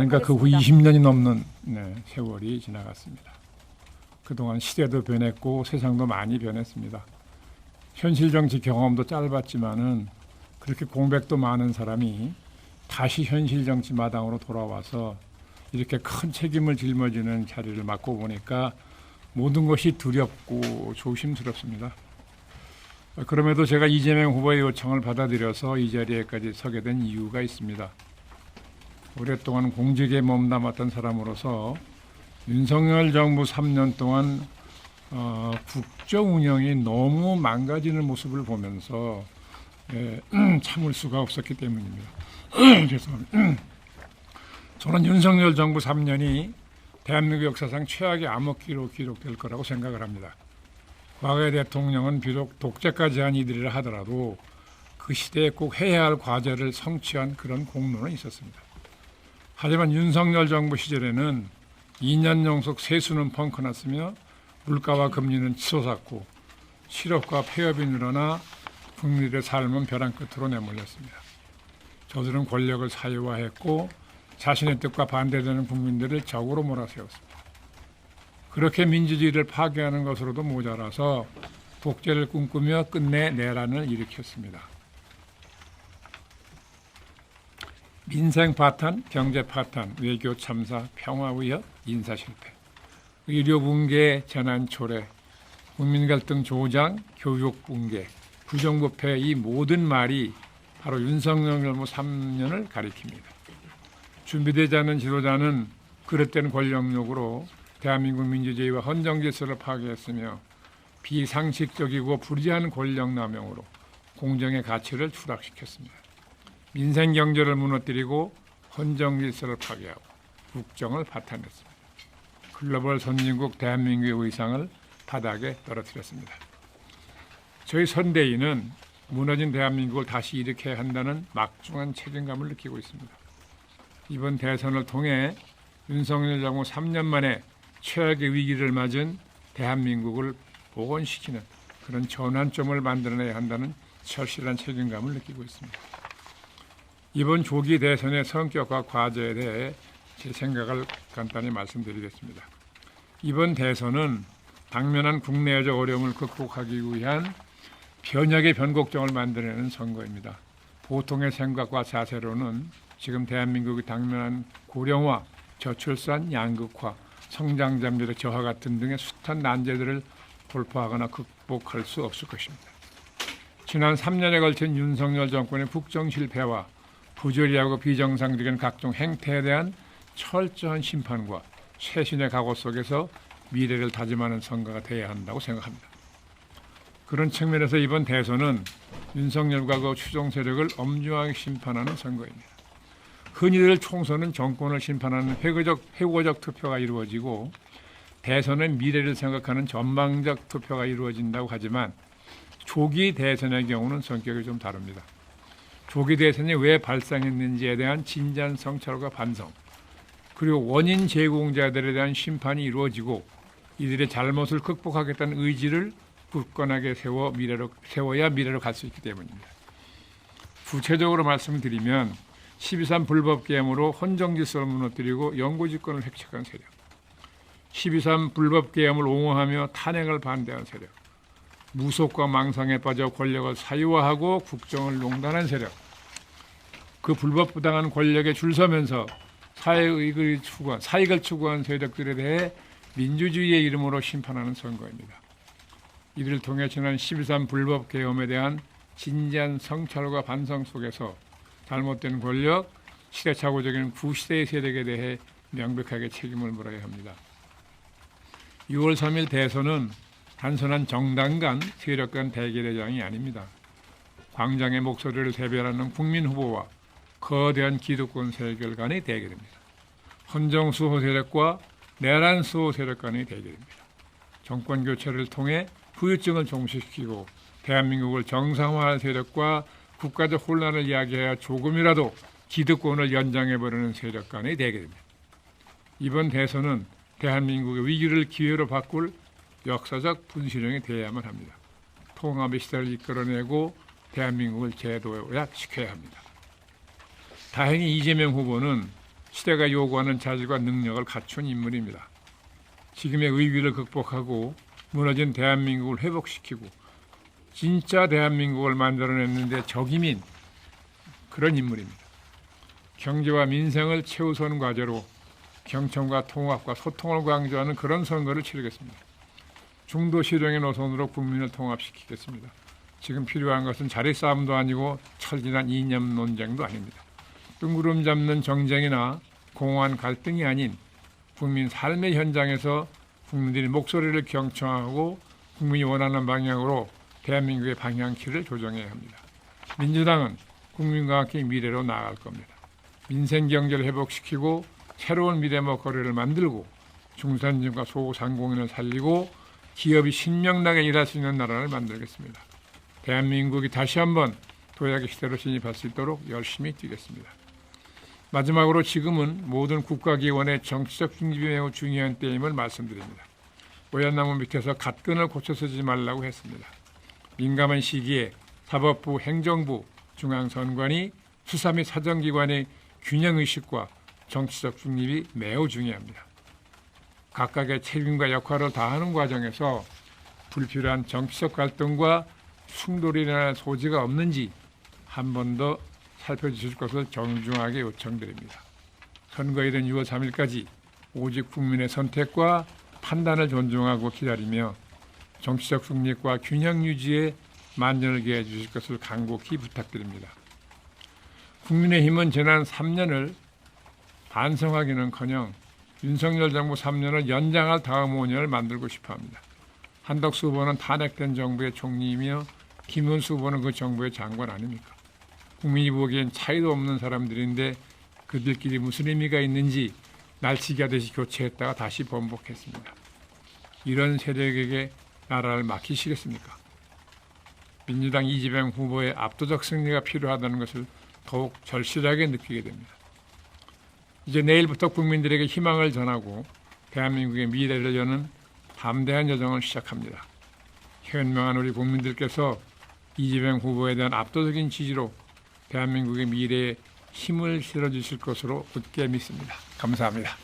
그러니까 그 후 20년이 넘는 세월이 지나갔습니다. 그동안 시대도 변했고 세상도 많이 변했습니다. 현실 정치 경험도 짧았지만은 그렇게 공백도 많은 사람이 다시 현실 정치 마당으로 돌아와서 이렇게 큰 책임을 짊어지는 자리를 맡고 보니까 모든 것이 두렵고 조심스럽습니다. 그럼에도 제가 이재명 후보의 요청을 받아들여서 이 자리에까지 서게 된 이유가 있습니다. 오랫동안 공직에 몸담았던 사람으로서 윤석열 정부 3년 동안 국정 운영이 너무 망가지는 모습을 보면서 참을 수가 없었기 때문입니다. 죄송합니다. 저는 윤석열 정부 3년이 대한민국 역사상 최악의 암흑기로 기록될 거라고 생각을 합니다. 과거의 대통령은 비록 독재까지 한 이들이라 하더라도 그 시대에 꼭 해야 할 과제를 성취한 그런 공로는 있었습니다. 하지만 윤석열 정부 시절에는 2년 연속 세수는 펑크났으며 물가와 금리는 치솟았고 실업과 폐업이 늘어나 국민들의 삶은 벼랑 끝으로 내몰렸습니다. 저들은 권력을 사유화했고 자신의 뜻과 반대되는 국민들을 적으로 몰아세웠습니다. 그렇게 민주주의를 파괴하는 것으로도 모자라서 독재를 꿈꾸며 끝내 내란을 일으켰습니다. 민생 파탄, 경제 파탄, 외교 참사, 평화 위협, 인사 실패, 의료 붕괴, 재난 초래, 국민 갈등 조장, 교육 붕괴, 부정부패, 이 모든 말이 바로 윤석열 정부 3년을 가리킵니다. 준비되지 않은 지도자는 그릇된 권력욕으로 대한민국 민주주의와 헌정 질서를 파괴했으며 비상식적이고 불리한 권력 남용으로 공정의 가치를 추락시켰습니다. 민생 경제를 무너뜨리고 헌정 질서를 파괴하고 국정을 파탄냈습니다. 글로벌 선진국 대한민국의 의상을 바닥에 떨어뜨렸습니다. 저희 선대위는 무너진 대한민국을 다시 일으켜야 한다는 막중한 책임감을 느끼고 있습니다. 이번 대선을 통해 윤석열 정부 3년 만에 최악의 위기를 맞은 대한민국을 복원시키는 그런 전환점을 만들어내야 한다는 절실한 책임감을 느끼고 있습니다. 이번 조기 대선의 성격과 과제에 대해 제 생각을 간단히 말씀드리겠습니다. 이번 대선은 당면한 국내외적 어려움을 극복하기 위한 변혁의 변곡점을 만들어내는 선거입니다. 보통의 생각과 자세로는 지금 대한민국이 당면한 고령화, 저출산, 양극화, 성장 잠재력 저하 같은 등의 숱한 난제들을 돌파하거나 극복할 수 없을 것입니다. 지난 3년에 걸친 윤석열 정권의 국정 실패와 부조리하고 비정상적인 각종 행태에 대한 철저한 심판과 쇄신의 각오 속에서 미래를 다짐하는 선거가 되어야 한다고 생각합니다. 그런 측면에서 이번 대선은 윤석열과 그 추종 세력을 엄중하게 심판하는 선거입니다. 흔히들 총선은 정권을 심판하는 회고적 투표가 이루어지고 대선은 미래를 생각하는 전망적 투표가 이루어진다고 하지만 조기 대선의 경우는 성격이 좀 다릅니다. 조기 대선이 왜 발생했는지에 대한 진지한 성찰과 반성, 그리고 원인 제공자들에 대한 심판이 이루어지고 이들의 잘못을 극복하겠다는 의지를 굳건하게 세워야 미래로 갈 수 있기 때문입니다. 구체적으로 말씀을 드리면 12.3 불법계엄으로 헌정질서를 무너뜨리고 영구집권을 획책한 세력, 12.3 불법계엄을 옹호하며 탄핵을 반대한 세력, 무속과 망상에 빠져 권력을 사유화하고 국정을 농단한 세력, 그 불법부당한 권력에 줄서면서 사익을 추구한 세력들에 대해 민주주의의 이름으로 심판하는 선거입니다. 이를 통해 지난 12.3 불법계엄에 대한 진지한 성찰과 반성 속에서 잘못된 권력, 시대착오적인 구시대의 세력에 대해 명백하게 책임을 물어야 합니다. 6월 3일 대선은 단순한 정당 간, 세력 간 대결의 장이 아닙니다. 광장의 목소리를 대변하는 국민 후보와 거대한 기득권 세력 간의 대결입니다. 헌정 수호 세력과 내란 수호 세력 간의 대결입니다. 정권 교체를 통해 후유증을 종식시키고 대한민국을 정상화할 세력과 국가적 혼란을 이야기해야 조금이라도 기득권을 연장해버리는 세력 간의 대결입니다. 이번 대선은 대한민국의 위기를 기회로 바꿀 역사적 분수령이 되어야만 합니다. 통합의 시대를 이끌어내고 대한민국을 재도약시켜야 합니다. 다행히 이재명 후보는 시대가 요구하는 자질과 능력을 갖춘 인물입니다. 지금의 위기를 극복하고 무너진 대한민국을 회복시키고 진짜 대한민국을 만들어냈는데 적임인 그런 인물입니다. 경제와 민생을 최우선 과제로 경청과 통합과 소통을 강조하는 그런 선거를 치르겠습니다. 중도 실용의 노선으로 국민을 통합시키겠습니다. 지금 필요한 것은 자리 싸움도 아니고 철진한 이념 논쟁도 아닙니다. 뜬구름 잡는 정쟁이나 공허한 갈등이 아닌 국민 삶의 현장에서 국민들이 목소리를 경청하고 국민이 원하는 방향으로 대한민국의 방향키를 조정해야 합니다. 민주당은 국민과 함께 미래로 나아갈 겁니다. 민생 경제를 회복시키고 새로운 미래 먹거리를 만들고 중산층과 소상공인을 살리고 기업이 신명나게 일할 수 있는 나라를 만들겠습니다. 대한민국이 다시 한번 도약의 시대로 진입할 수 있도록 열심히 뛰겠습니다. 마지막으로 지금은 모든 국가기관의 정치적 중립이 매우 중요한 때임을 말씀드립니다. 오얏나무 밑에서 갓끈을 고쳐 쓰지 말라고 했습니다. 민감한 시기에 사법부, 행정부, 중앙선관위, 수사 및 사정기관의 균형의식과 정치적 중립이 매우 중요합니다. 각각의 책임과 역할을 다하는 과정에서 불필요한 정치적 갈등과 충돌이 일어날 소지가 없는지 한 번 더 살펴주실 것을 정중하게 요청드립니다. 선거일은 6월 3일까지 오직 국민의 선택과 판단을 존중하고 기다리며 정치적 중립과 균형 유지에 만전을 기해 주실 것을 간곡히 부탁드립니다. 국민의힘은 지난 3년을 반성하기는커녕 윤석열 정부 3년을 연장할 다음 5년을 만들고 싶어합니다. 한덕수 후보는 탄핵된 정부의 총리이며 김문수 후보는 그 정부의 장관 아닙니까? 국민이 보기엔 차이도 없는 사람들인데 그들끼리 무슨 의미가 있는지 날치기 하듯이 교체했다가 다시 번복했습니다. 이런 세력에게 나라를 맡기시겠습니까? 민주당 이재명 후보의 압도적 승리가 필요하다는 것을 더욱 절실하게 느끼게 됩니다. 이제 내일부터 국민들에게 희망을 전하고 대한민국의 미래를 여는 담대한 여정을 시작합니다. 현명한 우리 국민들께서 이재명 후보에 대한 압도적인 지지로 대한민국의 미래에 힘을 실어주실 것으로 굳게 믿습니다. 감사합니다.